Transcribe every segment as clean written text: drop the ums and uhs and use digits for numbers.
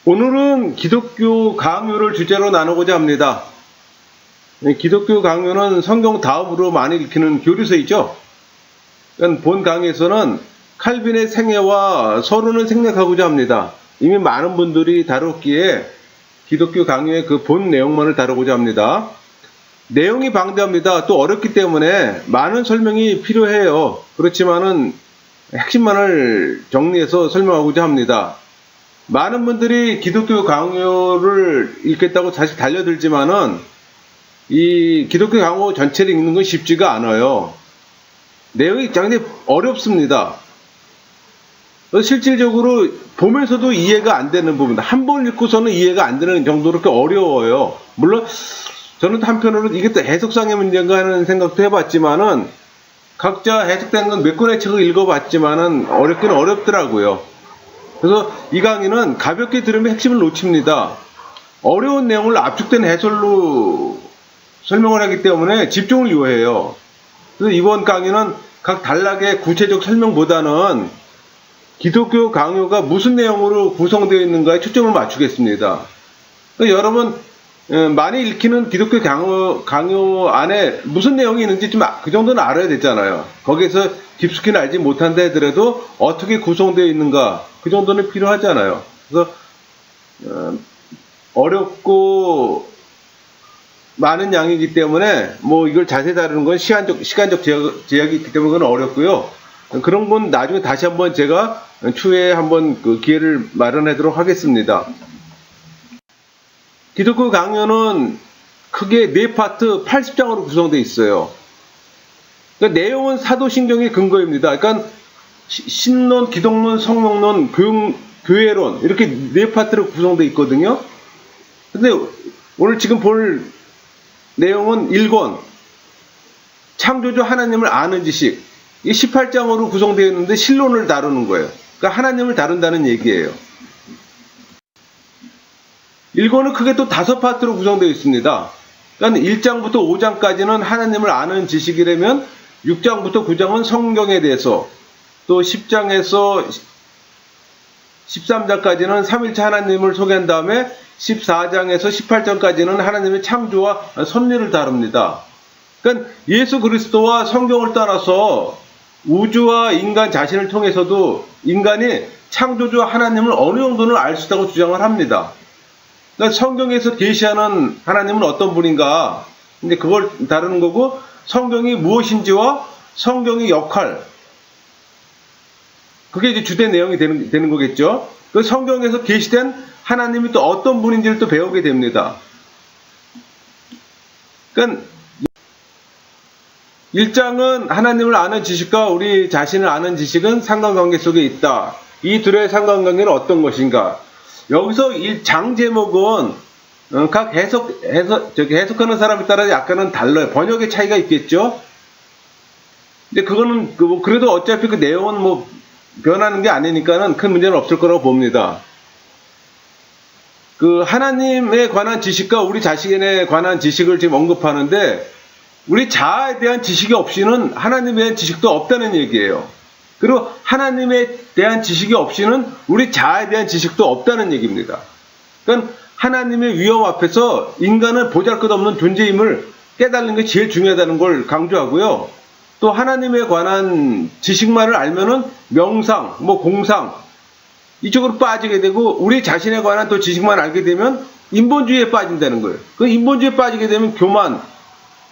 오늘은 기독교 강요를 주제로 나누고자 합니다. 기독교 강요는 성경 다음으로 많이 읽히는 교리서이죠. 본 강의에서는 칼빈의 생애와 서론을 생략하고자 합니다. 이미 많은 분들이 다뤘기에 기독교 강요의 그 본 내용만을 다루고자 합니다. 내용이 방대합니다. 또 어렵기 때문에 많은 설명이 필요해요. 그렇지만은 핵심만을 정리해서 설명하고자 합니다. 많은 분들이 기독교 강요를 읽겠다고 사실 달려들지만은 이 기독교 강요 전체를 읽는 건 쉽지가 않아요. 내용이 굉장히 어렵습니다. 실질적으로 보면서도 이해가 안 되는 부분, 한 번 읽고서는 이해가 안 되는 정도로 그렇게 어려워요. 물론 저는 한편으로는 이게 또 해석상의 문제인가 하는 생각도 해봤지만은 각자 해석된 건 몇 권의 책을 읽어봤지만은 어렵긴 어렵더라고요. 그래서 이 강의는 가볍게 들으면 핵심을 놓칩니다. 어려운 내용을 압축된 해설로 설명을 하기 때문에 집중을 요해요. 그래서 이번 강의는 각 단락의 구체적 설명보다는 기독교 강요가 무슨 내용으로 구성되어 있는가에 초점을 맞추겠습니다. 그러니까 여러분 많이 읽히는 기독교 강요 안에 무슨 내용이 있는지 좀 그 정도는 알아야 되잖아요. 거기에서 깊숙이는 알지 못한다 하더라도 어떻게 구성되어 있는가 그 정도는 필요하잖아요. 그래서 어렵고 많은 양이기 때문에 뭐 이걸 자세히 다루는 건 시간적 제약이 있기 때문에 그건 어렵고요. 그런 건 나중에 다시 한번 제가 추후에 한번 그 기회를 마련하도록 하겠습니다. 기독교 강요는 크게 4파트 80장으로 구성되어 있어요. 그러니까 내용은 사도신경의 근거입니다. 그러니까 신론, 기독론, 성령론, 교회론 이렇게 4파트로 구성되어 있거든요. 근데 오늘 지금 볼 내용은 1권 창조주 하나님을 아는 지식, 이 18장으로 구성되어 있는데 신론을 다루는 거예요. 그러니까 하나님을 다룬다는 얘기예요. 1권은 크게 또 5파트로 구성되어 있습니다. 그러니까 1장부터 5장까지는 하나님을 아는 지식이라면 6장부터 9장은 성경에 대해서, 또 10장에서 13장까지는 3일차 하나님을 소개한 다음에 14장에서 18장까지는 하나님의 창조와 섭리를 다룹니다. 그러니까 예수 그리스도와 성경을 따라서 우주와 인간 자신을 통해서도 인간이 창조주 하나님을 어느 정도는 알 수 있다고 주장을 합니다. 그러니까 성경에서 계시하는 하나님은 어떤 분인가, 근데 그걸 다루는 거고, 성경이 무엇인지와 성경의 역할, 그게 이제 주된 내용이 되는 거겠죠. 그 성경에서 계시된 하나님이 또 어떤 분인지를 또 배우게 됩니다. 그러니까 1장은 하나님을 아는 지식과 우리 자신을 아는 지식은 상관관계 속에 있다. 이 둘의 상관관계는 어떤 것인가? 여기서 이 장 제목은 각 해석하는 사람에 따라 약간은 달라요. 번역의 차이가 있겠죠. 근데 그거는 그래도 어차피 그 내용은 뭐 변하는 게 아니니까는 큰 문제는 없을 거라고 봅니다. 그 하나님에 관한 지식과 우리 자신에 관한 지식을 지금 언급하는데, 우리 자아에 대한 지식이 없이는 하나님에 대한 지식도 없다는 얘기예요. 그리고 하나님에 대한 지식이 없이는 우리 자아에 대한 지식도 없다는 얘기입니다. 그러니까 하나님의 위엄 앞에서 인간은 보잘것없는 존재임을 깨달는 게 제일 중요하다는 걸 강조하고요. 또 하나님에 관한 지식만을 알면은 명상, 공상 이쪽으로 빠지게 되고, 우리 자신에 관한 또 지식만 알게 되면 인본주의에 빠진다는 거예요. 그 인본주의에 빠지게 되면 교만,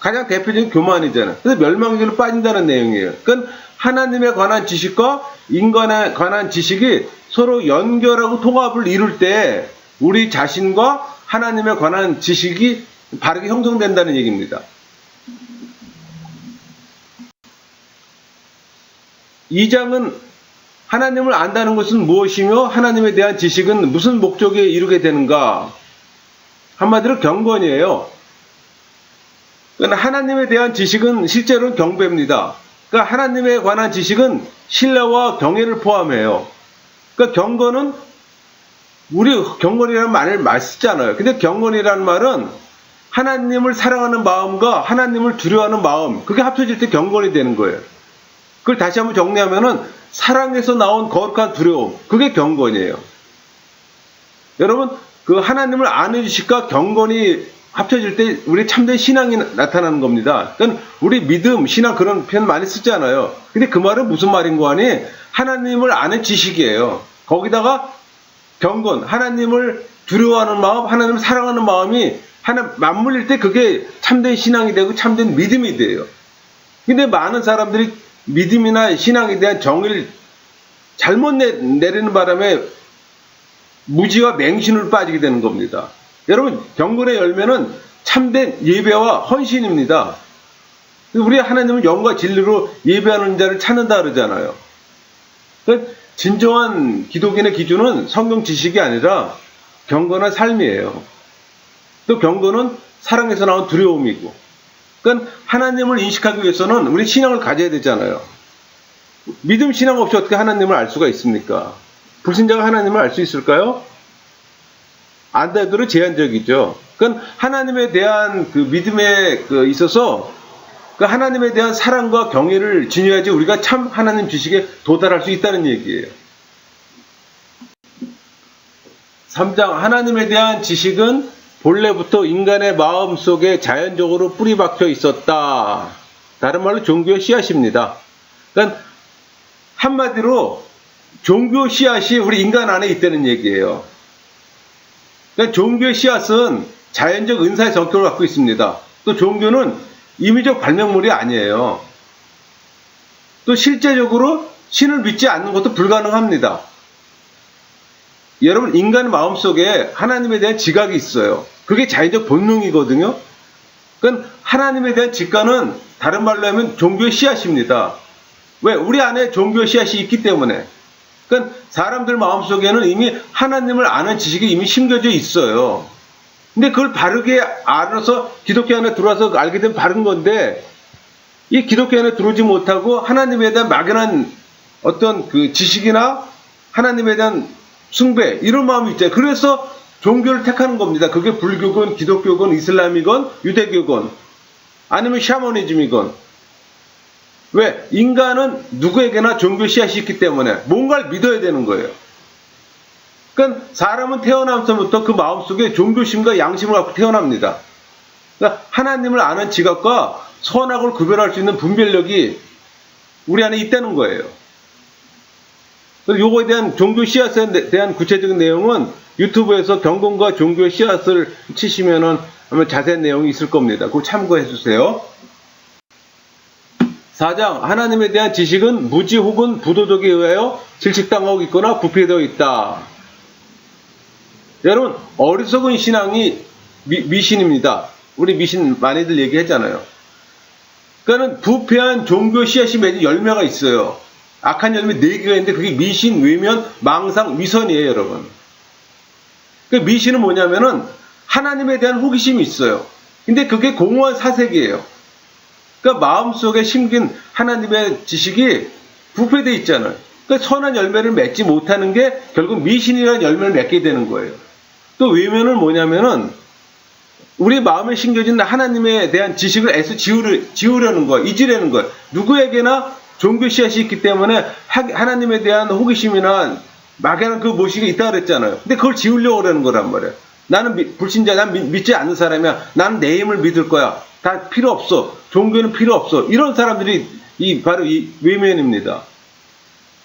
가장 대표적인 교만이잖아요. 그래서 멸망주의로 빠진다는 내용이에요. 그러니까 하나님에 관한 지식과 인간에 관한 지식이 서로 연결하고 통합을 이룰 때 우리 자신과 하나님에 관한 지식이 바르게 형성된다는 얘기입니다. 2장은 하나님을 안다는 것은 무엇이며 하나님에 대한 지식은 무슨 목적에 이루게 되는가? 한마디로 경건이에요. 그러니까 하나님에 대한 지식은 실제로는 경배입니다. 그러니까 하나님에 관한 지식은 신뢰와 경외를 포함해요. 그러니까 경건은, 우리 경건이라는 말을 많이 쓰잖아요. 근데 경건이라는 말은 하나님을 사랑하는 마음과 하나님을 두려워하는 마음, 그게 합쳐질 때 경건이 되는 거예요. 그걸 다시 한번 정리하면은 사랑에서 나온 거룩한 두려움, 그게 경건이에요. 여러분, 그 하나님을 아는 지식과 경건이 합쳐질 때 우리 참된 신앙이 나타나는 겁니다. 그러니까 우리 믿음, 신앙 그런 표현 많이 쓰잖아요. 근데 그 말은 무슨 말인 거 아니? 하나님을 아는 지식이에요. 거기다가 경건, 하나님을 두려워하는 마음, 하나님을 사랑하는 마음이 하나 맞물릴 때 그게 참된 신앙이 되고 참된 믿음이 돼요. 근데 많은 사람들이 믿음이나 신앙에 대한 정의를 잘못 내리는 바람에 무지와 맹신으로 빠지게 되는 겁니다. 여러분, 경건의 열매는 참된 예배와 헌신입니다. 우리 하나님은 영과 진리로 예배하는 자를 찾는다 그러잖아요. 그러니까 진정한 기독인의 기준은 성경 지식이 아니라 경건한 삶이에요. 또 경건은 사랑에서 나온 두려움이고, 그러니까 하나님을 인식하기 위해서는 우리 신앙을 가져야 되잖아요. 믿음 신앙 없이 어떻게 하나님을 알 수가 있습니까? 불신자가 하나님을 알 수 있을까요? 안 되도록 제한적이죠. 그러니까 하나님에 대한 그 믿음에 있어서 그 하나님에 대한 사랑과 경외를 지녀야지 우리가 참 하나님 지식에 도달할 수 있다는 얘기예요. 3장 하나님에 대한 지식은 본래부터 인간의 마음 속에 자연적으로 뿌리 박혀 있었다. 다른 말로 종교의 씨앗입니다. 그러니까 한마디로 종교 씨앗이 우리 인간 안에 있다는 얘기예요. 그러니까 종교의 씨앗은 자연적 은사의 성격을 갖고 있습니다. 또 종교는 임의적 발명물이 아니에요. 또 실제적으로 신을 믿지 않는 것도 불가능합니다. 여러분, 인간 마음속에 하나님에 대한 지각이 있어요. 그게 자연적 본능이거든요. 그러니까 하나님에 대한 직관은 다른 말로 하면 종교의 씨앗입니다. 왜? 우리 안에 종교의 씨앗이 있기 때문에. 그러니까 사람들 마음속에는 이미 하나님을 아는 지식이 이미 심겨져 있어요. 근데 그걸 바르게 알아서 기독교 안에 들어와서 알게 되면 바른 건데, 이 기독교 안에 들어오지 못하고 하나님에 대한 막연한 어떤 그 지식이나 하나님에 대한 숭배, 이런 마음이 있잖아요. 그래서 종교를 택하는 겁니다. 그게 불교건 기독교건 이슬람이건 유대교건 아니면 샤머니즘이건. 왜? 인간은 누구에게나 종교 씨앗이 있기 때문에 뭔가를 믿어야 되는 거예요. 그러니까 사람은 태어나면서부터 그 마음속에 종교심과 양심을 갖고 태어납니다. 그러니까 하나님을 아는 지각과 선악을 구별할 수 있는 분별력이 우리 안에 있다는 거예요. 요거에 대한 종교 씨앗에 대한 구체적인 내용은 유튜브에서 경건과 종교 씨앗을 치시면은 아마 자세한 내용이 있을 겁니다. 그거 참고해 주세요. 4장 하나님에 대한 지식은 무지 혹은 부도덕에 의하여 질식당하고 있거나 부패되어 있다. 여러분, 어리석은 신앙이 미신입니다. 우리 미신 많이들 얘기했잖아요. 그러니까 부패한 종교 씨앗이 맺은 열매가 있어요. 악한 열매 4개가 있는데 그게 미신, 외면, 망상, 위선이에요, 여러분. 그 미신은 뭐냐면은 하나님에 대한 호기심이 있어요. 근데 그게 공허한 사색이에요. 그러니까 마음속에 심긴 하나님의 지식이 부패되어 있잖아요. 그러니까 선한 열매를 맺지 못하는 게 결국 미신이라는 열매를 맺게 되는 거예요. 또 외면은 뭐냐면은 우리 마음에 심겨진 하나님에 대한 지식을 애써 지우려는 거예요. 잊으려는 거예요. 누구에게나 종교 씨앗이 있기 때문에 하나님에 대한 호기심이나 막연한 그 모식이 있다 그랬잖아요. 근데 그걸 지우려고 그러는 거란 말이에요. 나는 불신자, 난 믿지 않는 사람이야. 나는 내 힘을 믿을 거야. 다 필요 없어. 종교는 필요 없어. 이런 사람들이 바로 이 외면입니다.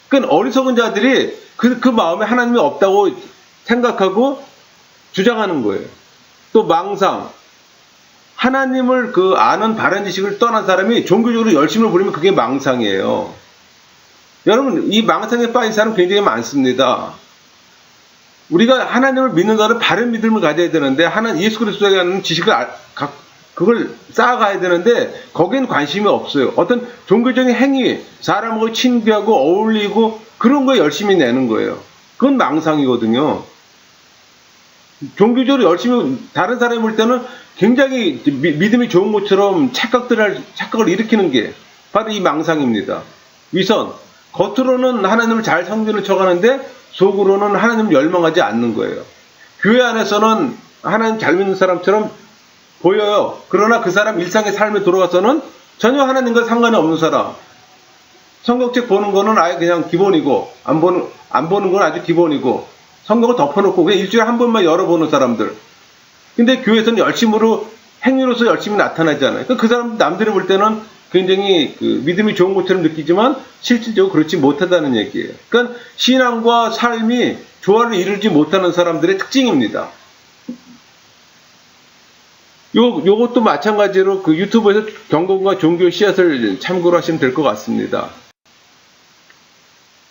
그러니까 어리석은 자들이 그 마음에 하나님이 없다고 생각하고 주장하는 거예요. 또 망상. 하나님을 아는 바른 지식을 떠난 사람이 종교적으로 열심을 부리면 그게 망상이에요. 여러분, 이 망상에 빠진 사람 굉장히 많습니다. 우리가 하나님을 믿는다는 바른 믿음을 가져야 되는데, 예수 그리스도에 대한 지식을 그걸 쌓아가야 되는데, 거기엔 관심이 없어요. 어떤 종교적인 행위, 사람하고 친교하고 어울리고, 그런 거에 열심히 내는 거예요. 그건 망상이거든요. 종교적으로 열심히, 다른 사람이 볼 때는 굉장히 믿음이 좋은 것처럼 착각을 일으키는 게 바로 이 망상입니다. 위선. 겉으로는 하나님을 잘 성전을 쳐가는데 속으로는 하나님을 열망하지 않는 거예요. 교회 안에서는 하나님 잘 믿는 사람처럼 보여요. 그러나 그 사람 일상의 삶에 들어가서는 전혀 하나님과 상관이 없는 사람. 성경책 보는 거는 아예 그냥 기본이고 안 보는 건 아주 기본이고 성경을 덮어놓고 그냥 일주일에 한 번만 열어보는 사람들. 근데 교회에서는 열심으로 행위로서 열심히 나타나잖아요. 그러니까 그 사람 남들이 볼 때는 굉장히 그 믿음이 좋은 것처럼 느끼지만 실질적으로 그렇지 못하다는 얘기예요. 그러니까 신앙과 삶이 조화를 이루지 못하는 사람들의 특징입니다. 요것도 마찬가지로 그 유튜브에서 경건과 종교 씨앗을 참고로 하시면 될 것 같습니다.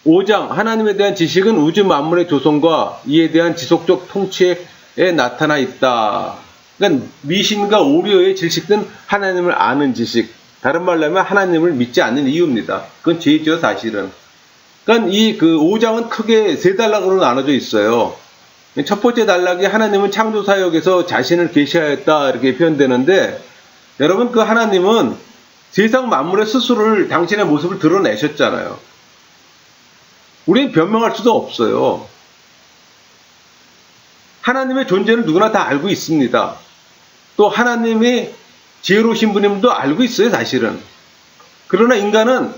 5장 하나님에 대한 지식은 우주 만물의 조성과 이에 대한 지속적 통치에 나타나 있다. 그러니까 미신과 오류에 질식된 하나님을 아는 지식. 다른 말로 하면 하나님을 믿지 않는 이유입니다. 그건 죄죠, 사실은. 그러니까 이 그 5장은 크게 세 단락으로 나눠져 있어요. 첫 번째 단락이 하나님은 창조 사역에서 자신을 계시하였다 이렇게 표현되는데, 여러분 그 하나님은 세상 만물의 스스로를 당신의 모습을 드러내셨잖아요. 우리는 변명할 수도 없어요. 하나님의 존재는 누구나 다 알고 있습니다. 또 하나님이 지혜로우신 분임도 알고 있어요, 사실은. 그러나 인간은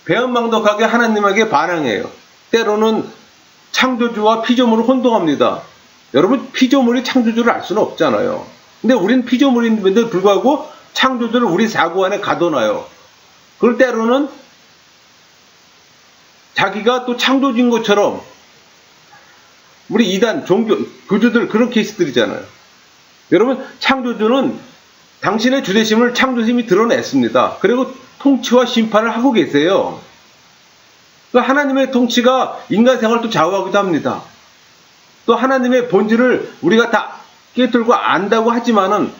배은망덕하게 하나님에게 반항해요. 때로는 창조주와 피조물을 혼동합니다. 여러분, 피조물이 창조주를 알 수는 없잖아요. 근데 우리는 피조물인데도 불구하고 창조주를 우리 사고 안에 가둬놔요. 그럴 때로는 자기가 또 창조주인 것처럼, 우리 이단, 종교, 교주들 그런 케이스들이잖아요. 여러분, 창조주는 당신의 주대심을 창조심이 드러냈습니다. 그리고 통치와 심판을 하고 계세요. 하나님의 통치가 인간 생활도 좌우하기도 합니다. 또 하나님의 본질을 우리가 다 깨뚫고 안다고 하지만은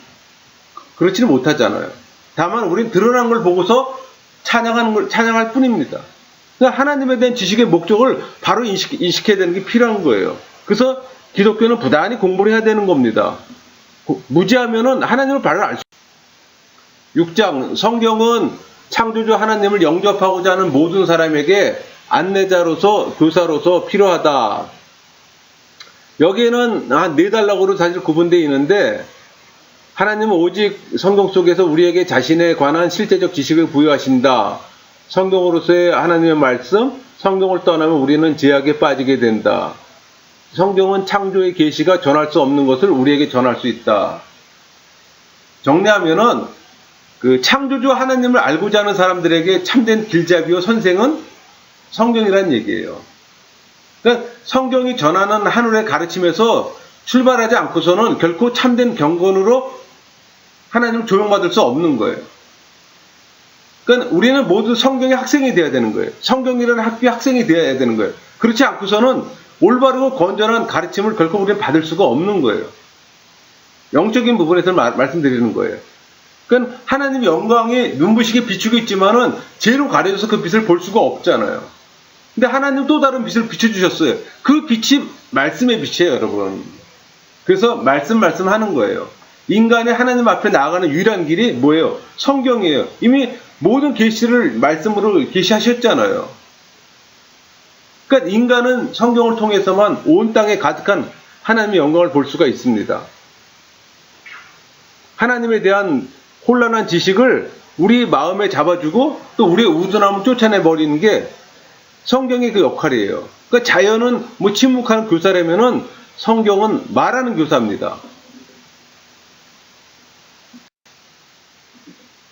그렇지는 못하잖아요. 다만 우리는 드러난 걸 보고서 찬양할 뿐입니다. 그러니까 하나님에 대한 지식의 목적을 바로 인식해야 되는 게 필요한 거예요. 그래서 기독교는 부단히 공부를 해야 되는 겁니다. 무지하면은 하나님을 바로 알 수. 6장 성경은 창조주 하나님을 영접하고자 하는 모든 사람에게 안내자로서 교사로서 필요하다. 여기에는 한 4단락으로 사실 구분되어 있는데, 하나님은 오직 성경 속에서 우리에게 자신에 관한 실제적 지식을 부여하신다. 성경으로서의 하나님의 말씀, 성경을 떠나면 우리는 죄악에 빠지게 된다. 성경은 창조의 계시가 전할 수 없는 것을 우리에게 전할 수 있다. 정리하면은 그 창조주 하나님을 알고자 하는 사람들에게 참된 길잡이요 선생은 성경이라는 얘기예요. 그러니까 성경이 전하는 하늘의 가르침에서 출발하지 않고서는 결코 참된 경건으로 하나님을 조명받을 수 없는 거예요. 그러니까 우리는 모두 성경의 학생이 되어야 되는 거예요. 성경이라는 학교의 학생이 되어야 되는 거예요. 그렇지 않고서는 올바르고 건전한 가르침을 결코 우리는 받을 수가 없는 거예요. 영적인 부분에서 말씀드리는 거예요. 그러니까 하나님의 영광이 눈부시게 비추고 있지만은 죄로 가려져서 그 빛을 볼 수가 없잖아요. 근데 하나님 또 다른 빛을 비춰주셨어요. 그 빛이 말씀의 빛이에요, 여러분. 그래서 말씀하는 거예요. 인간이 하나님 앞에 나아가는 유일한 길이 뭐예요? 성경이에요. 이미 모든 계시를 말씀으로 계시하셨잖아요. 그러니까 인간은 성경을 통해서만 온 땅에 가득한 하나님의 영광을 볼 수가 있습니다. 하나님에 대한 혼란한 지식을 우리 마음에 잡아주고 또 우리의 우둔함을 쫓아내버리는 게 성경의 그 역할이에요. 그러니까 자연은 뭐 침묵하는 교사라면은 성경은 말하는 교사입니다.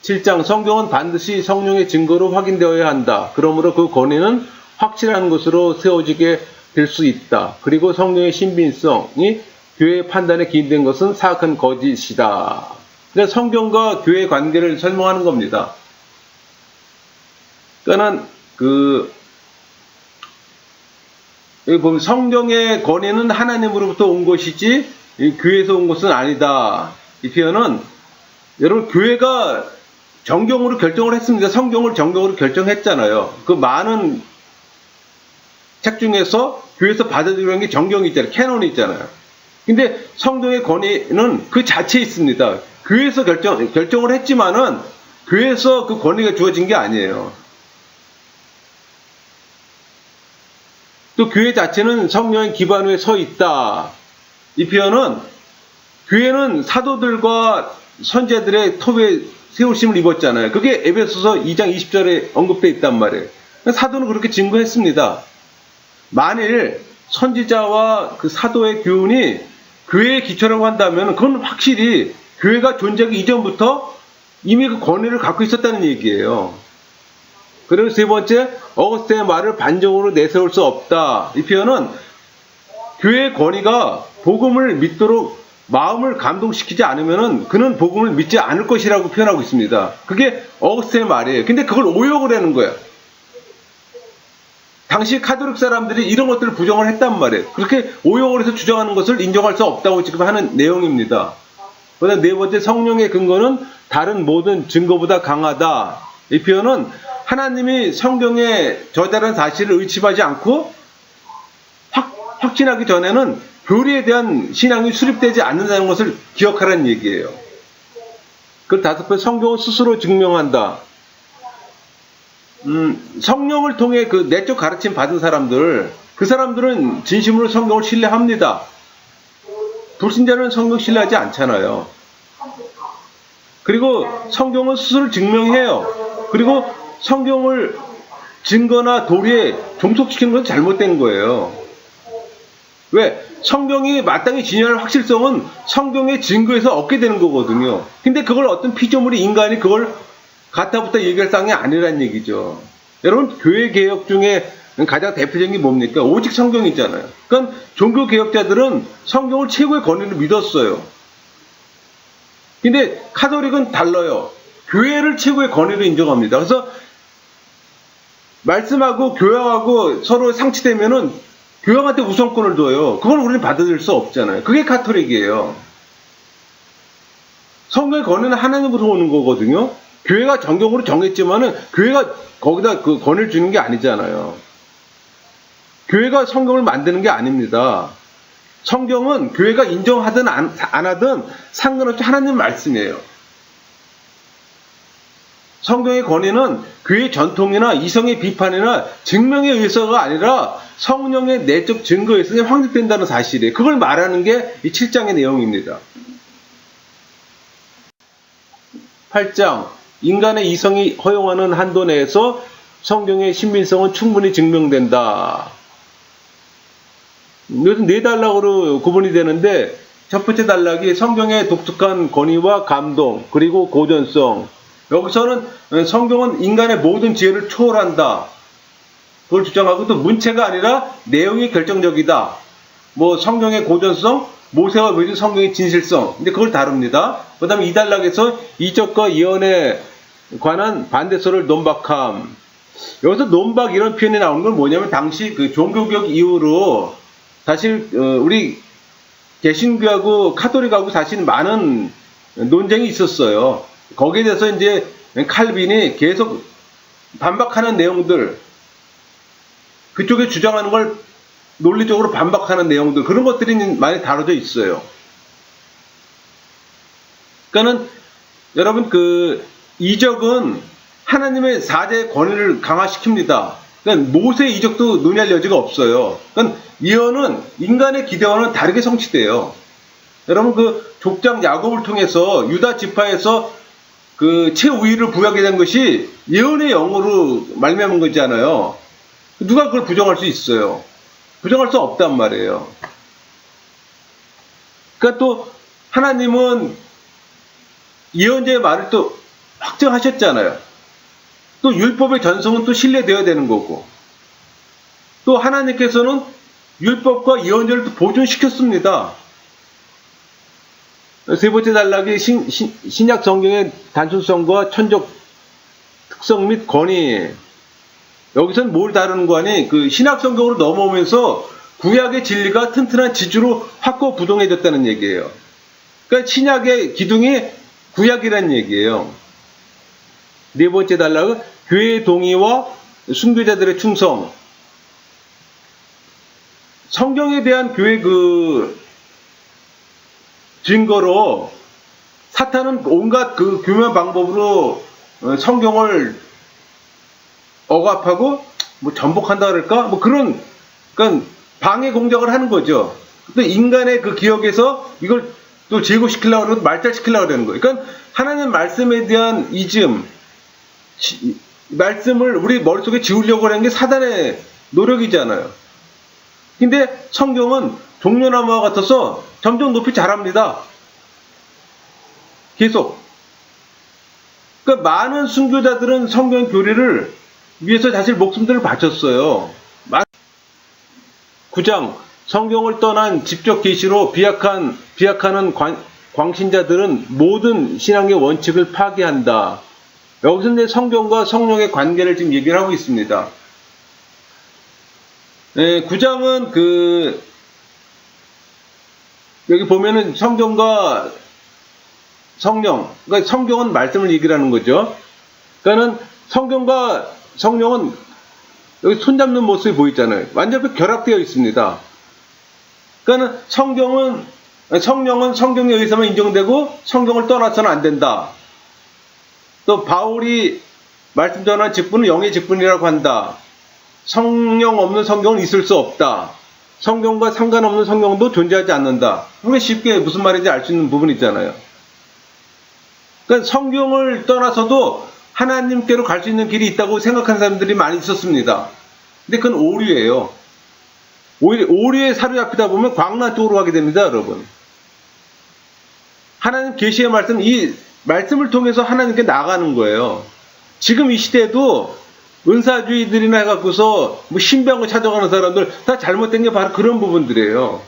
7장 성경은 반드시 성령의 증거로 확인되어야 한다. 그러므로 그 권위는 확실한 것으로 세워지게 될 수 있다. 그리고 성령의 신빙성이 교회의 판단에 기인된 것은 사악한 거짓이다. 그러니까 성경과 교회의 관계를 설명하는 겁니다. 그러니까 여기 보면 성경의 권위는 하나님으로부터 온 것이지 교회에서 온 것은 아니다. 이 표현은 여러분 교회가 정경으로 결정을 했습니다. 성경을 정경으로 결정했잖아요. 그 많은 책 중에서 교회에서 받아들이는 게 정경이 있잖아요. 캐논이 있잖아요. 근데 성경의 권위는 그 자체에 있습니다. 교회에서 결정을 했지만은 교회에서 그 권위가 주어진 게 아니에요. 또 교회 자체는 성령의 기반 위에 서 있다. 이 표현은 교회는 사도들과 선제들의 톱에 세우심을 입었잖아요. 그게 에베소서 2장 20절에 언급되어 있단 말이에요. 사도는 그렇게 증거했습니다. 만일 선지자와 그 사도의 교훈이 교회의 기초라고 한다면 그건 확실히 교회가 존재하기 이전부터 이미 그 권위를 갖고 있었다는 얘기예요. 그리고 세 번째, 어거스틴의 말을 반정으로 내세울 수 없다. 이 표현은 교회의 권위가 복음을 믿도록 마음을 감동시키지 않으면은 그는 복음을 믿지 않을 것이라고 표현하고 있습니다. 그게 어거스틴의 말이에요. 근데 그걸 오역을 하는 거예요. 당시 카톨릭 사람들이 이런 것들을 부정을 했단 말이에요. 그렇게 오역을 해서 주장하는 것을 인정할 수 없다고 지금 하는 내용입니다. 그다음 네 번째, 성령의 근거는 다른 모든 증거보다 강하다. 이 표현은 하나님이 성경에 저자라는 사실을 의심하지 않고 확신하기 전에는 교리에 대한 신앙이 수립되지 않는다는 것을 기억하라는 얘기예요. 그 다섯 번째, 성경은 스스로 증명한다. 성령을 통해 그 내적 가르침 받은 사람들, 그 사람들은 진심으로 성경을 신뢰합니다. 불신자는 성경 신뢰하지 않잖아요. 그리고 성경은 스스로 증명해요. 그리고 성경을 증거나 도리에 종속시키는 것은 잘못된 거예요. 왜? 성경이 마땅히 진행할 확실성은 성경의 증거에서 얻게 되는 거거든요. 근데 그걸 어떤 피조물이 인간이 그걸 가타부터 얘기할 상황이 아니란 얘기죠. 여러분, 교회 개혁 중에 가장 대표적인 게 뭡니까? 오직 성경이잖아요. 그러니까 종교 개혁자들은 성경을 최고의 권위를 믿었어요. 근데 카톨릭은 달라요. 교회를 최고의 권위로 인정합니다. 그래서 말씀하고 교회하고 서로 상치되면은 교회한테 우선권을 둬요. 그걸 우리는 받아들일 수 없잖아요. 그게 카톨릭이에요. 성경의 권위는 하나님으로부터 오는 거거든요. 교회가 정경으로 정했지만은 교회가 거기다 그 권위를 주는 게 아니잖아요. 교회가 성경을 만드는 게 아닙니다. 성경은 교회가 인정하든 안 하든 상관없이 하나님 말씀이에요. 성경의 권위는 교회의 전통이나 이성의 비판이나 증명에 의해서가 아니라 성령의 내적 증거에 의해서 확립된다는 사실이에요. 그걸 말하는 게 이 7장의 내용입니다. 8장, 인간의 이성이 허용하는 한도 내에서 성경의 신빙성은 충분히 증명된다. 이것은 네 단락으로 구분이 되는데, 첫 번째 단락이 성경의 독특한 권위와 감동, 그리고 고전성. 여기서는 성경은 인간의 모든 지혜를 초월한다. 그걸 주장하고, 또 문체가 아니라 내용이 결정적이다. 뭐 성경의 고전성, 모세와 보여준 성경의 진실성. 근데 그걸 다룹니다. 그 다음에 이 단락에서 이적과 예언에 관한 반대설을 논박함. 여기서 논박 이런 표현이 나오는 건 뭐냐면, 당시 그 종교개혁 이후로 사실 우리 개신교하고 카톨릭하고 사실 많은 논쟁이 있었어요. 거기에 대해서 이제 칼빈이 계속 반박하는 내용들, 그쪽에 주장하는 걸 논리적으로 반박하는 내용들, 그런 것들이 많이 다뤄져 있어요. 그러니까는 여러분, 그 이적은 하나님의 4대 권위를 강화시킵니다. 그러니까 모세의 이적도 논의할 여지가 없어요. 그러니까 예언은 인간의 기대와는 다르게 성취돼요. 여러분, 그 족장 야곱을 통해서 유다 지파에서 그 최우위를 부여하게 된 것이 예언의 영으로 말미암은 거잖아요. 누가 그걸 부정할 수 있어요? 부정할 수 없단 말이에요. 그러니까 또 하나님은 예언자의 말을 또 확정하셨잖아요. 또 율법의 전성은 또 신뢰되어야 되는 거고, 또 하나님께서는 율법과 예언자를 또 보존시켰습니다. 세 번째 단락이 신약 성경의 단순성과 천적 특성 및 권위. 여기서는 뭘 다루는 거 아니? 그 신약 성경으로 넘어오면서 구약의 진리가 튼튼한 지주로 확고부동해졌다는 얘기예요. 그러니까 신약의 기둥이 구약이라는 얘기예요. 네 번째 단락은 교회의 동의와 순교자들의 충성. 성경에 대한 교회 그 증거로 사탄은 온갖 그 교묘한 방법으로 성경을 억압하고 뭐 전복한다 그럴까? 뭐 그런, 그러니까 방해 공작을 하는 거죠. 또 인간의 그 기억에서 이걸 또 제고시키려고 그러고 말살시키려고 그러는 거예요. 그러니까 하나님 말씀에 대한 이즘, 말씀을 우리 머릿속에 지우려고 하는 게 사단의 노력이잖아요. 근데 성경은 종려나무와 같아서 점점 높이 자랍니다. 계속. 그러니까 많은 순교자들은 성경 교리를 위해서 사실 목숨들을 바쳤어요. 9장 성경을 떠난 직접 계시로 비약하는 광신자들은 모든 신앙의 원칙을 파괴한다. 여기서 이제 성경과 성령의 관계를 지금 얘기를 하고 있습니다. 9장은 여기 보면은 성경과 성령, 그러니까 성경은 말씀을 얘기를 하는 거죠. 그러니까는 성경과 성령은 여기 손잡는 모습이 보이잖아요. 완전히 결합되어 있습니다. 그러니까는 성령은 성경에 의해서만 인정되고 성경을 떠나서는 안 된다. 또 바울이 말씀 전한 직분은 영의 직분이라고 한다. 성령 없는 성경은 있을 수 없다. 성경과 상관없는 성경도 존재하지 않는다. 우리가 쉽게 무슨 말인지 알 수 있는 부분이 있잖아요. 그러니까 성경을 떠나서도 하나님께로 갈 수 있는 길이 있다고 생각하는 사람들이 많이 있었습니다. 근데 그건 오류예요. 오히려 오류에 사로잡히다 보면 광란 쪽으로 가게 됩니다, 여러분. 하나님 계시의 말씀, 이 말씀을 통해서 하나님께 나가는 거예요. 지금 이 시대에도 은사주의들이나 해갖고서 뭐 신비한 찾아가는 사람들 다 잘못된 게 바로 그런 부분들이에요.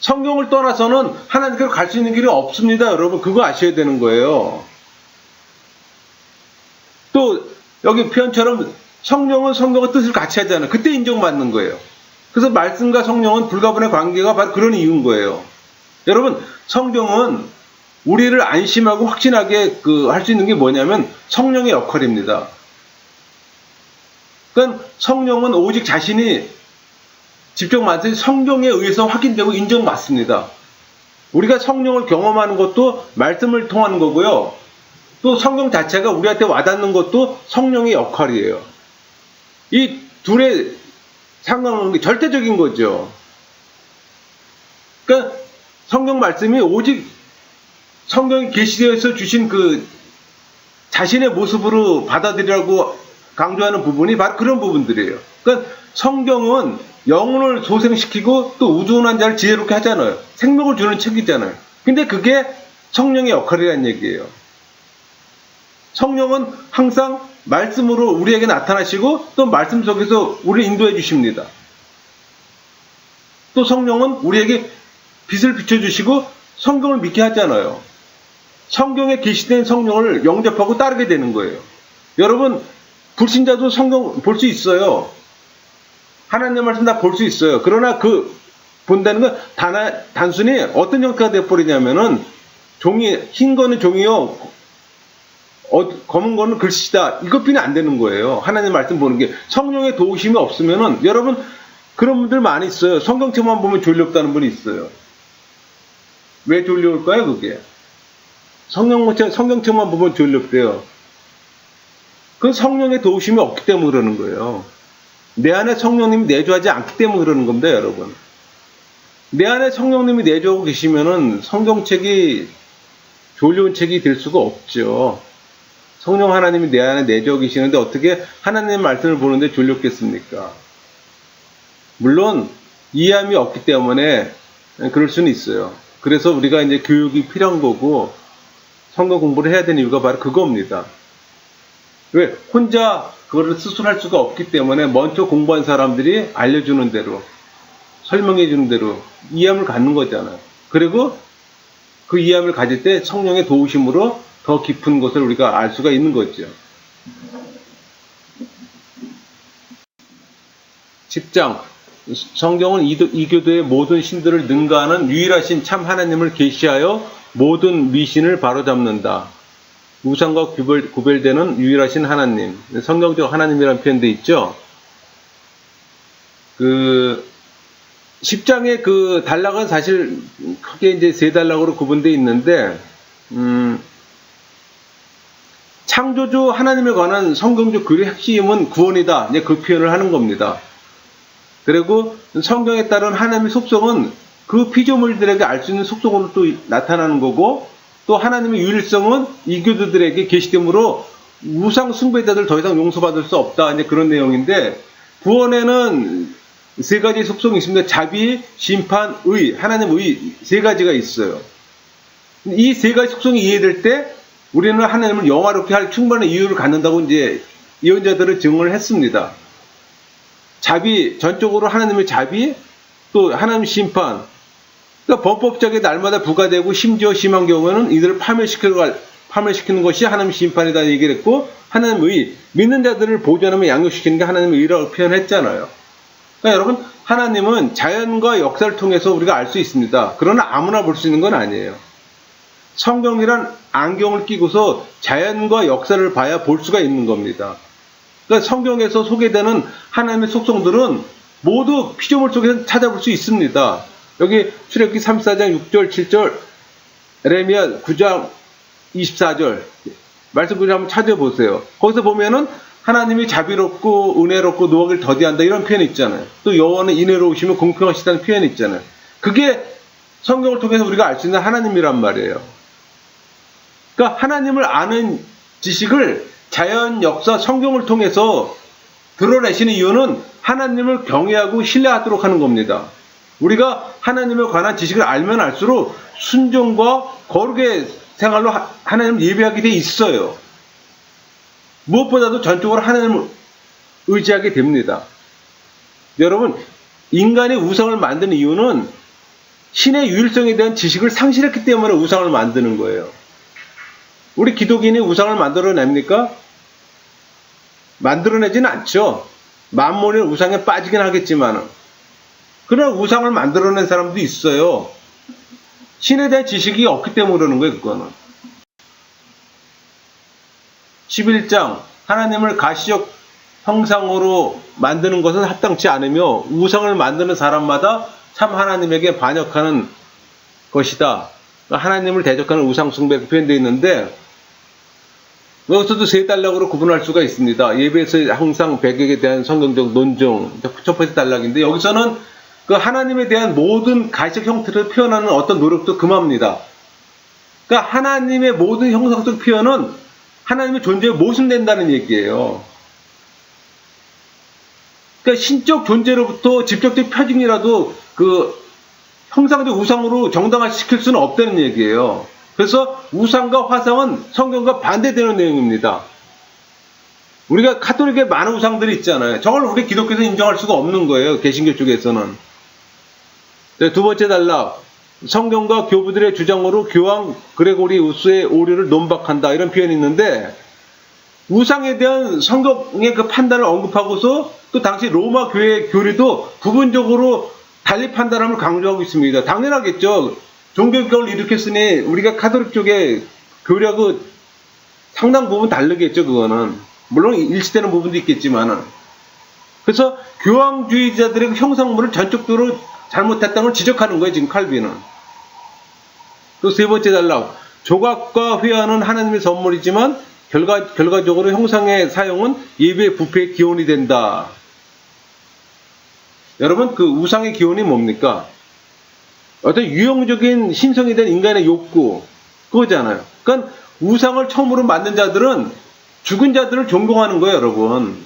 성경을 떠나서는 하나님께로 갈 수 있는 길이 없습니다, 여러분. 그거 아셔야 되는 거예요. 또 여기 표현처럼 성령은 성경과 뜻을 같이 하잖아요. 그때 인정받는 거예요. 그래서 말씀과 성령은 불가분의 관계가 바로 그런 이유인 거예요. 여러분, 성경은 우리를 안심하고 확신하게 할 수 있는 게 뭐냐면 성령의 역할입니다. 그러니까 성령은 오직 자신이 직접 만든 성경에 의해서 확인되고 인정받습니다. 우리가 성령을 경험하는 것도 말씀을 통하는 거고요. 또 성경 자체가 우리한테 와닿는 것도 성령의 역할이에요. 이 둘의 상관없는 게 절대적인 거죠. 그러니까 성경 말씀이 오직 성경이 계시되어서 주신 자신의 모습으로 받아들이라고 강조하는 부분이 바로 그런 부분들이에요. 그러니까 성경은 영혼을 소생시키고 또 우둔한 자를 지혜롭게 하잖아요. 생명을 주는 책이잖아요. 근데 그게 성령의 역할이라는 얘기예요. 성령은 항상 말씀으로 우리에게 나타나시고 또 말씀 속에서 우리를 인도해 주십니다. 또 성령은 우리에게 빛을 비춰주시고 성경을 믿게 하잖아요. 성경에 계시된 성령을 영접하고 따르게 되는 거예요. 여러분, 불신자도 성경 볼 수 있어요. 하나님의 말씀 다 볼 수 있어요. 그러나 본다는 건 단순히 어떤 형태가 되어버리냐면은 흰 거는 종이요, 검은 거는 글씨다. 이것뿐이 안 되는 거예요. 하나님 말씀 보는 게. 성령의 도우심이 없으면은, 여러분, 그런 분들 많이 있어요. 성경책만 보면 졸렵다는 분이 있어요. 왜 졸려올까요, 그게? 성경책만 보면 졸렵대요. 그건 성령의 도우심이 없기 때문에 그러는 거예요. 내 안에 성령님이 내주하지 않기 때문에 그러는 겁니다, 여러분. 내 안에 성령님이 내주하고 계시면은 성경책이 졸려온 책이 될 수가 없죠. 성령 하나님이 내 안에 내주하고 계시는데 어떻게 하나님의 말씀을 보는데 졸렸겠습니까? 물론 이해함이 없기 때문에 그럴 수는 있어요. 그래서 우리가 이제 교육이 필요한 거고 성경 공부를 해야 되는 이유가 바로 그겁니다. 왜? 혼자 그거를 스스로 할 수가 없기 때문에 먼저 공부한 사람들이 알려주는 대로, 설명해 주는 대로 이해함을 갖는 거잖아요. 그리고 그 이해함을 가질 때 성령의 도우심으로 더 깊은 것을 우리가 알 수가 있는 거죠. 10장 성경은 이교도의 모든 신들을 능가하는 유일하신 참 하나님을 계시하여 모든 미신을 바로잡는다. 우상과 구별되는 유일하신 하나님. 성경적 하나님이라는 표현도 있죠. 10장의 단락은 사실 크게 이제 세 단락으로 구분되어 있는데, 창조주 하나님에 관한 성경적 교리의 핵심은 구원이다. 이제 그 표현을 하는 겁니다. 그리고 성경에 따른 하나님의 속성은 그 피조물들에게 알 수 있는 속성으로 또 나타나는 거고, 또 하나님의 유일성은 이교도들에게 계시됨으로 우상 숭배자들 더 이상 용서받을 수 없다. 이제 그런 내용인데, 구원에는 세 가지 속성이 있습니다. 자비, 심판, 의, 하나님 의 세 가지가 있어요. 이 세 가지 속성이 이해될 때 우리는 하나님을 영화롭게 할 충분한 이유를 갖는다고 이제 예언자들은 증언을 했습니다. 자비, 전적으로 하나님의 자비, 또 하나님 심판. 그러니까 범법자에게 날마다 부과되고 심지어 심한 경우에는 이들을 파멸시키는 것이 하나님 심판이다 얘기를 했고, 하나님의 믿는 자들을 보존하며 양육시키는 게 하나님의 의라고 표현했잖아요. 그러니까 여러분, 하나님은 자연과 역사를 통해서 우리가 알 수 있습니다. 그러나 아무나 볼 수 있는 건 아니에요. 성경이란 안경을 끼고서 자연과 역사를 봐야 볼 수가 있는 겁니다. 그러니까 성경에서 소개되는 하나님의 속성들은 모두 피조물 속에서 찾아볼 수 있습니다. 여기 출애굽기 34장 6절 7절, 에레미야 9장 24절 말씀 그대로 한번 찾아보세요. 거기서 보면은 하나님이 자비롭고 은혜롭고 노하기를 더디한다 이런 표현이 있잖아요. 또 여호와는 인애로우시며 공평하시다는 표현이 있잖아요. 그게 성경을 통해서 우리가 알 수 있는 하나님이란 말이에요. 그러니까 하나님을 아는 지식을 자연, 역사, 성경을 통해서 드러내시는 이유는 하나님을 경외하고 신뢰하도록 하는 겁니다. 우리가 하나님에 관한 지식을 알면 알수록 순종과 거룩의 생활로 하나님을 예배하게 돼 있어요. 무엇보다도 전적으로 하나님을 의지하게 됩니다. 여러분, 인간이 우상을 만드는 이유는 신의 유일성에 대한 지식을 상실했기 때문에 우상을 만드는 거예요. 우리 기독인이 우상을 만들어냅니까? 만들어내지는 않죠. 만몬의 우상에 빠지긴 하겠지만, 그러나 우상을 만들어낸 사람도 있어요. 신에 대한 지식이 없기 때문에 그러는 거예요, 그거는. 11장, 하나님을 가시적 형상으로 만드는 것은 합당치 않으며 우상을 만드는 사람마다 참 하나님에게 반역하는 것이다. 하나님을 대적하는 우상 숭배가 표현되어 있는데, 여기서도 세 단락으로 구분할 수가 있습니다. 예배에서 항상 백액에 대한 성경적 논증, 첫 번째 단락인데, 여기서는 그 하나님에 대한 모든 가시적 형태를 표현하는 어떤 노력도 금합니다. 그러니까 하나님의 모든 형상적 표현은 하나님의 존재에 모순된다는 얘기예요. 그러니까 신적 존재로부터 직접적 표징이라도 그 형상적 우상으로 정당화시킬 수는 없다는 얘기예요. 그래서 우상과 화상은 성경과 반대되는 내용입니다. 우리가 카톨릭에 많은 우상들이 있잖아요. 저걸 우리 기독교에서 인정할 수가 없는 거예요. 개신교 쪽에서는. 두 번째 단락, 성경과 교부들의 주장으로 교황 그레고리 우스의 오류를 논박한다 이런 표현이 있는데, 우상에 대한 성경의 그 판단을 언급하고서 또 당시 로마 교회 교리도 부분적으로 달리 판단함을 강조하고 있습니다. 당연하겠죠. 종교개혁을 일으켰으니 우리가 카톨릭 쪽에 교리하고 상당 부분 다르겠죠. 그거는 물론 일치되는 부분도 있겠지만은. 그래서 교황주의자들의 형상물을 전적으로 잘못했다는 걸 지적하는 거예요, 지금 칼빈은. 또 세 번째 단락, 조각과 회화는 하나님의 선물이지만 결과적으로 형상의 사용은 예배의 부패의 기원이 된다. 여러분, 그 우상의 기원이 뭡니까? 어떤 유형적인 신성에 대한 인간의 욕구, 그거잖아요. 그러니까 우상을 처음으로 만든 자들은 죽은 자들을 존경하는 거예요, 여러분.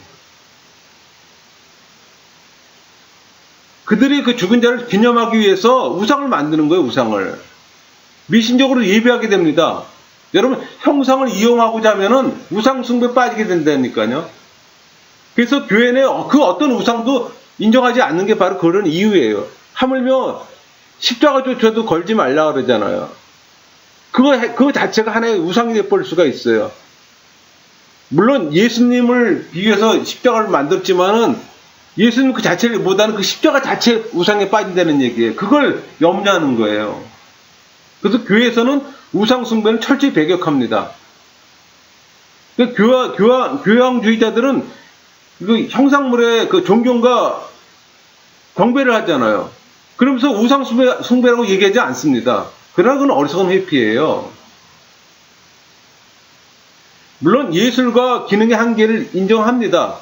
그들이 그 죽은 자를 기념하기 위해서 우상을 만드는 거예요, 우상을. 미신적으로 예배하게 됩니다. 여러분, 형상을 이용하고자 하면은 우상 숭배에 빠지게 된다니까요. 그래서 교회 내 그 어떤 우상도 인정하지 않는 게 바로 그런 이유예요. 하물며 십자가조차도 걸지 말라 그러잖아요. 그거 자체가 하나의 우상이 돼버릴 수가 있어요. 물론 예수님을 비교해서 십자가를 만들었지만은 예수님 그 자체를 보다는 그 십자가 자체 우상에 빠진다는 얘기예요. 그걸 염려하는 거예요. 그래서 교회에서는 우상 숭배는 철저히 배격합니다. 교황주의자들은 그 형상물의 그 존경과 경배를 하잖아요. 그러면서 우상 숭배라고 얘기하지 않습니다. 그러나 그건 어리석은 회피예요. 물론 예술과 기능의 한계를 인정합니다.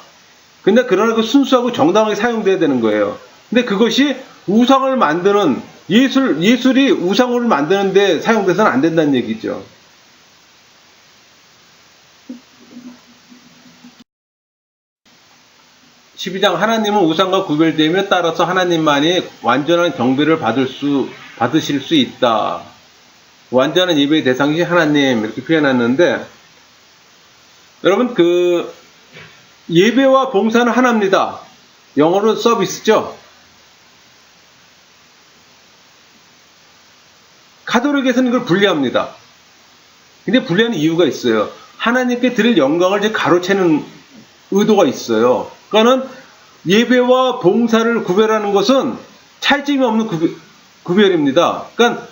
근데 그러나 그 순수하고 정당하게 사용돼야 되는 거예요. 근데 그것이 우상을 만드는 예술이 우상을 만드는데 사용돼서는 안 된다는 얘기죠. 12장 하나님은 우상과 구별되며 따라서 하나님만이 완전한 경배를 받으실 수 있다. 완전한 예배의 대상이 하나님 이렇게 표현했는데 여러분 그 예배와 봉사는 하나입니다. 영어로 서비스죠. 가톨릭에서는 이걸 분리합니다. 근데 분리하는 이유가 있어요. 하나님께 드릴 영광을 이제 가로채는 의도가 있어요. 그러니까는 예배와 봉사를 구별하는 것은 차이점이 없는 구별입니다. 그러니까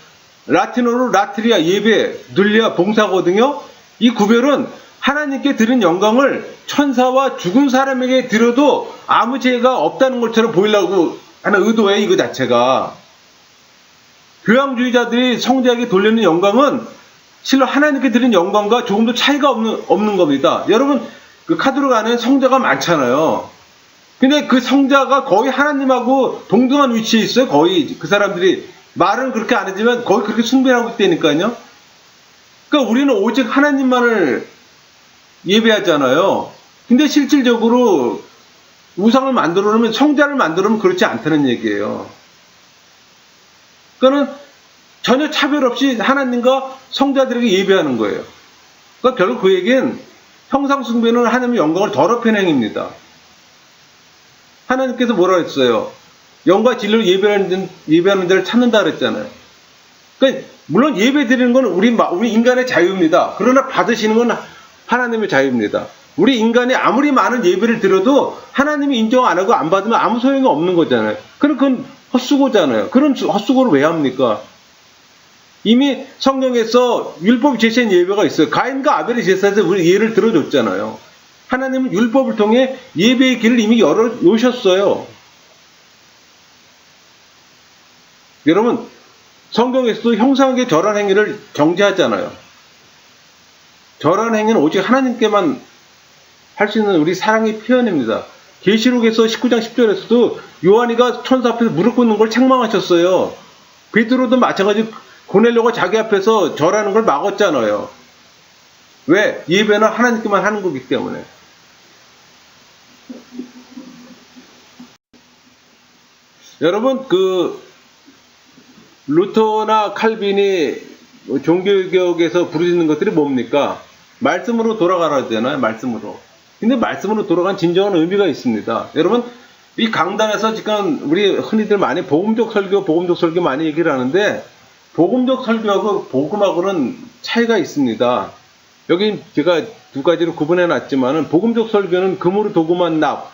라틴어로 라트리아 예배, 눌리아 봉사거든요. 이 구별은 하나님께 드린 영광을 천사와 죽은 사람에게 드려도 아무 죄가 없다는 것처럼 보이려고 하는 의도예요. 이거 자체가. 교양주의자들이 성자에게 돌리는 영광은 실로 하나님께 드린 영광과 조금도 차이가 없는 겁니다. 여러분 그 카톨릭 안에 성자가 많잖아요. 근데 그 성자가 거의 하나님하고 동등한 위치에 있어요. 거의 그 사람들이 말은 그렇게 안 하지만 거의 그렇게 숭배하고 있다니까요. 그러니까 우리는 오직 하나님만을 예배하잖아요. 근데 실질적으로 우상을 만들어 놓으면 성자를 만들어 놓으면 그렇지 않다는 얘기예요. 그거는 전혀 차별 없이 하나님과 성자들에게 예배하는 거예요. 그러니까 결국 그 얘기는 형상 숭배는 하나님의 영광을 더럽히는 행위입니다. 하나님께서 뭐라 했어요? 영과 진리로 예배하는 자를 찾는다 그랬잖아요. 그러니까 물론 예배 드리는 건 우리 인간의 자유입니다. 그러나 받으시는 건 하나님의 자유입니다. 우리 인간이 아무리 많은 예배를 드려도 하나님이 인정 안 하고 안 받으면 아무 소용이 없는 거잖아요. 그건 헛수고잖아요. 그런 헛수고를 왜 합니까? 이미 성경에서 율법이 제시한 예배가 있어요. 가인과 아벨의 제사에서 우리 예를 들어줬잖아요. 하나님은 율법을 통해 예배의 길을 이미 열어 놓으셨어요. 여러분, 성경에서도 형상에게 절한 행위를 정죄하잖아요. 절한 행위는 오직 하나님께만 할 수 있는 우리 사랑의 표현입니다. 계시록에서 19장 10절에서도 요한이가 천사 앞에서 무릎 꿇는 걸 책망하셨어요. 베드로도 마찬가지로 고넬료가 자기 앞에서 절하는 걸 막았잖아요. 왜? 예배는 하나님께만 하는 거기 때문에. 여러분 그 루터나 칼빈이 종교개혁에서 부르짖는 것들이 뭡니까? 말씀으로 돌아가라 하잖아요. 말씀으로. 근데 말씀으로 돌아간 진정한 의미가 있습니다. 여러분 이 강단에서 지금 우리 흔히들 많이 복음적 설교 많이 얘기를 하는데 복음적 설교하고 복음하고는 차이가 있습니다. 여기 제가 두 가지로 구분해 놨지만은 복음적 설교는 금으로 도구만 납,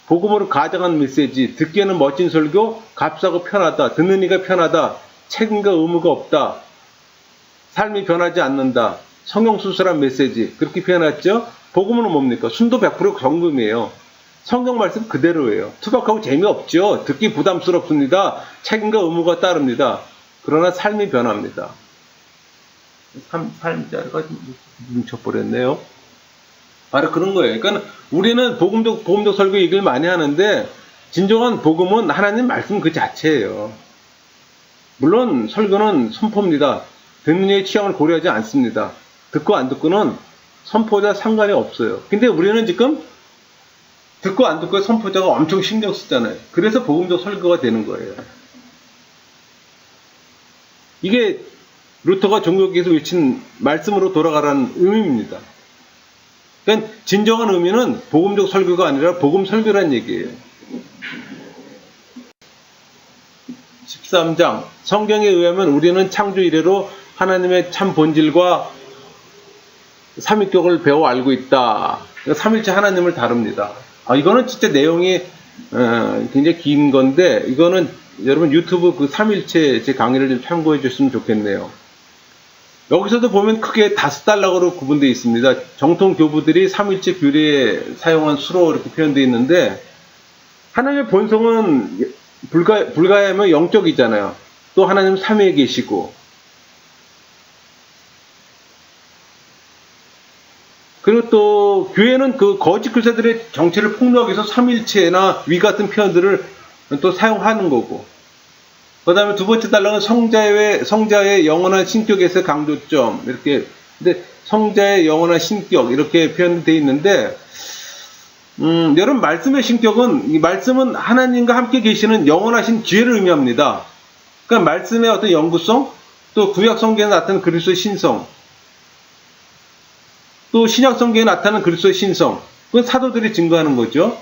복음으로 가져간 메시지, 듣기에는 멋진 설교, 값싸고 편하다, 듣는 이가 편하다, 책임과 의무가 없다, 삶이 변하지 않는다, 성경수술한 메시지 그렇게 표현했죠. 복음은 뭡니까? 순도 100% 정금이에요. 성경 말씀 그대로예요. 투박하고 재미없죠. 듣기 부담스럽습니다. 책임과 의무가 따릅니다. 그러나 삶이 변합니다. 삶자리가 뭉쳐버렸네요. 바로 그런 거예요. 그러니까 우리는 복음적 설교 얘기를 많이 하는데 진정한 복음은 하나님 말씀 그 자체예요. 물론 설교는 선포입니다. 듣는 이의 취향을 고려하지 않습니다. 듣고 안 듣고는 선포자 상관이 없어요. 근데 우리는 지금 듣고 안 듣고 선포자가 엄청 신경 쓰잖아요. 그래서 복음적 설교가 되는 거예요. 이게 루터가 종교개혁에서 외친 말씀으로 돌아가라는 의미입니다. 그러니까 진정한 의미는 복음적 설교가 아니라 복음 설교라는 얘기예요. 13장 성경에 의하면 우리는 창조 이래로 하나님의 참 본질과 삼위격을 배워 알고 있다. 삼일체 하나님을 다룹니다. 이거는 진짜 내용이 굉장히 긴 건데 이거는 여러분 유튜브 그 삼일체 제 강의를 좀 참고해 줬으면 좋겠네요. 여기서도 보면 크게 5단락으로 구분되어 있습니다. 정통 교부들이 삼일체 규례에 사용한 수로 이렇게 표현되어 있는데 하나님의 본성은 불가하면 영적이잖아요. 또 하나님 삼위에 계시고 그리고 또 교회는 그 거짓 교사들의 정체를 폭로하기 위해서 삼일체나 위 같은 표현들을 또 사용하는 거고 그 다음에 두 번째 단락은 성자의 영원한 신격에서 강조점 이렇게 근데 성자의 영원한 신격 이렇게 표현되어 있는데 여러분 말씀의 신격은 이 말씀은 하나님과 함께 계시는 영원하신 지혜를 의미합니다. 그러니까 말씀의 어떤 영구성, 또 구약 성경에 나타나는 그리스도의 신성, 또 신약 성경에 나타나는 그리스도의 신성, 그건 사도들이 증거하는 거죠.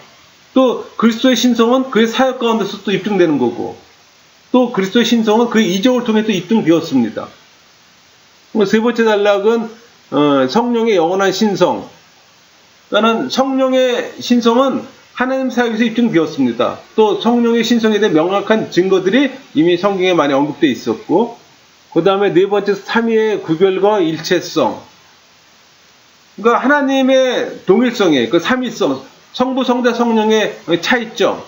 또 그리스도의 신성은 그의 사역 가운데서 또 입증되는 거고, 또 그리스도의 신성은 그의 이적을 통해 또 입증되었습니다. 세 번째 단락은 성령의 영원한 신성. 그러니까 성령의 신성은 하나님 사역에서 입증되었습니다. 또 성령의 신성에 대한 명확한 증거들이 이미 성경에 많이 언급되어 있었고, 그 다음에 네 번째 삼위의 구별과 일체성. 그러니까 하나님의 동일성에 그 삼위성, 성부, 성자, 성령의 차이점,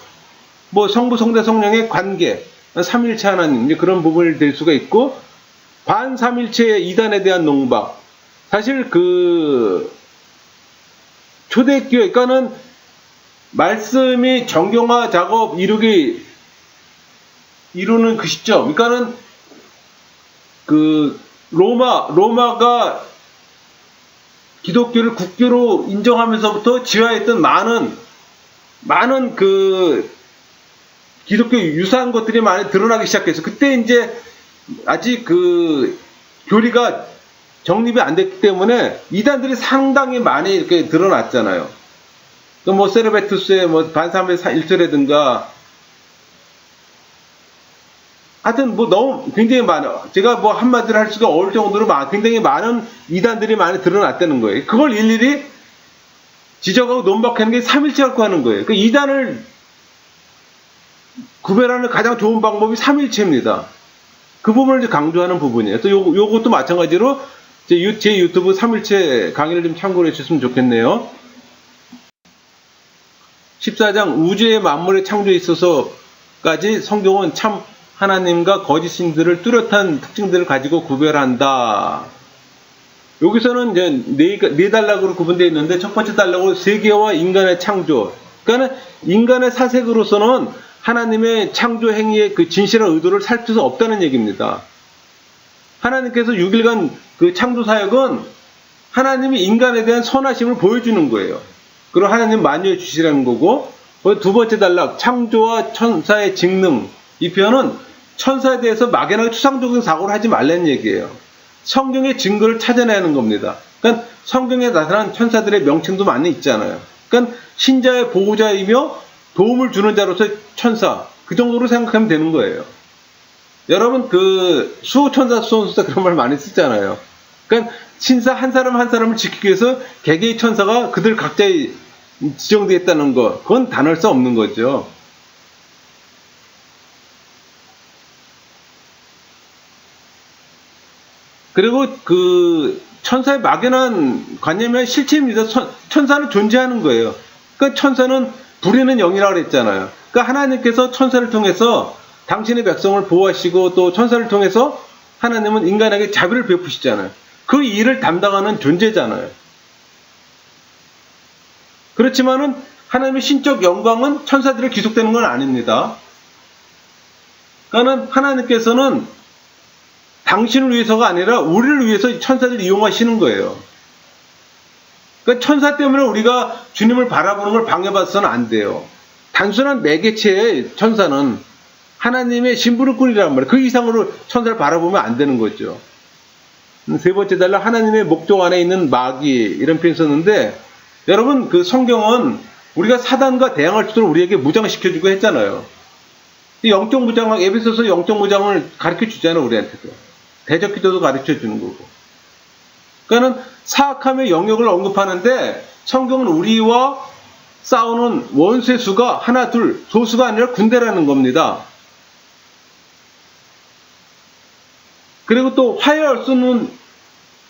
뭐 성부, 성자, 성령의 관계, 삼일체 하나님, 이제 그런 부분이 될 수가 있고, 반삼일체의 이단에 대한 농박. 사실 초대교회, 그러니까는 말씀이 정경화 작업 이루는 그 시점, 그러니까는 로마가 기독교를 국교로 인정하면서부터 지화했던 많은 기독교 유사한 것들이 많이 드러나기 시작해서, 그때 이제 아직 교리가 정립이 안 됐기 때문에 이단들이 상당히 많이 이렇게 드러났잖아요. 뭐 세르베투스의 뭐 반삼의 일조라든가, 하여튼 뭐 너무 굉장히 많아. 제가 뭐 한마디로 할 수가 없을 정도로 굉장히 많은 이단들이 많이 드러났다는 거예요. 그걸 일일이 지적하고 논박하는 게 삼일체 갖고 하는 거예요. 그 이단을 구별하는 가장 좋은 방법이 삼일체입니다. 그 부분을 이제 강조하는 부분이에요. 또 요것도 마찬가지로 제 유튜브 삼일체 강의를 좀 참고해 주셨으면 좋겠네요. 14장 우주의 만물의 창조에 있어서까지 성경은 참 하나님과 거짓 신들을 뚜렷한 특징들을 가지고 구별한다. 여기서는 이제 네 단락으로 구분되어 있는데, 첫 번째 단락으로 세계와 인간의 창조. 그러니까 인간의 사색으로서는 하나님의 창조 행위의 그 진실한 의도를 살필 수 없다는 얘기입니다. 하나님께서 6일간 그 창조 사역은 하나님이 인간에 대한 선하심을 보여주는 거예요. 그리고 하나님 만유해 주시라는 거고, 두 번째 단락 창조와 천사의 직능. 이 표현은 천사에 대해서 막연하게 추상적인 사고를 하지 말라는 얘기예요. 성경의 증거를 찾아내는 겁니다. 그러니까 성경에 나타난 천사들의 명칭도 많이 있잖아요. 그러니까 신자의 보호자이며 도움을 주는 자로서 천사, 그 정도로 생각하면 되는 거예요. 여러분 수호천사 수호천사 그런 말 많이 쓰잖아요. 그러니까 신사 한 사람 한 사람을 지키기 위해서 개개의 천사가 그들 각자의 지정되어 있다는 거, 그건 단언할 수 없는 거죠. 그리고 천사의 막연한 관념은 실체입니다. 천사는 존재하는 거예요. 그러니까 천사는 부리는 영이라고 그랬잖아요. 그러니까 하나님께서 천사를 통해서 당신의 백성을 보호하시고, 또 천사를 통해서 하나님은 인간에게 자비를 베푸시잖아요. 그 일을 담당하는 존재잖아요. 그렇지만은 하나님의 신적 영광은 천사들에 기속되는 건 아닙니다. 그러니까 하나님께서는 당신을 위해서가 아니라 우리를 위해서 천사들을 이용하시는 거예요. 그러니까 천사 때문에 우리가 주님을 바라보는 걸 방해받아서는 안 돼요. 단순한 매개체의 천사는 하나님의 심부름꾼이란 말이에요. 그 이상으로 천사를 바라보면 안 되는 거죠. 세 번째 단락 하나님의 목적 안에 있는 마귀, 이런 표현 썼는데, 여러분 성경은 우리가 사단과 대항할 수 있도록 우리에게 무장시켜주고 했잖아요. 영적 무장, 에베소서 영적 무장을 가르쳐 주잖아요. 우리한테도 대적 기도도 가르쳐 주는 거고. 그러니까는 사악함의 영역을 언급하는데, 성경은 우리와 싸우는 원수의 수가 하나 둘 소수가 아니라 군대라는 겁니다. 그리고 또 화해할 수 없는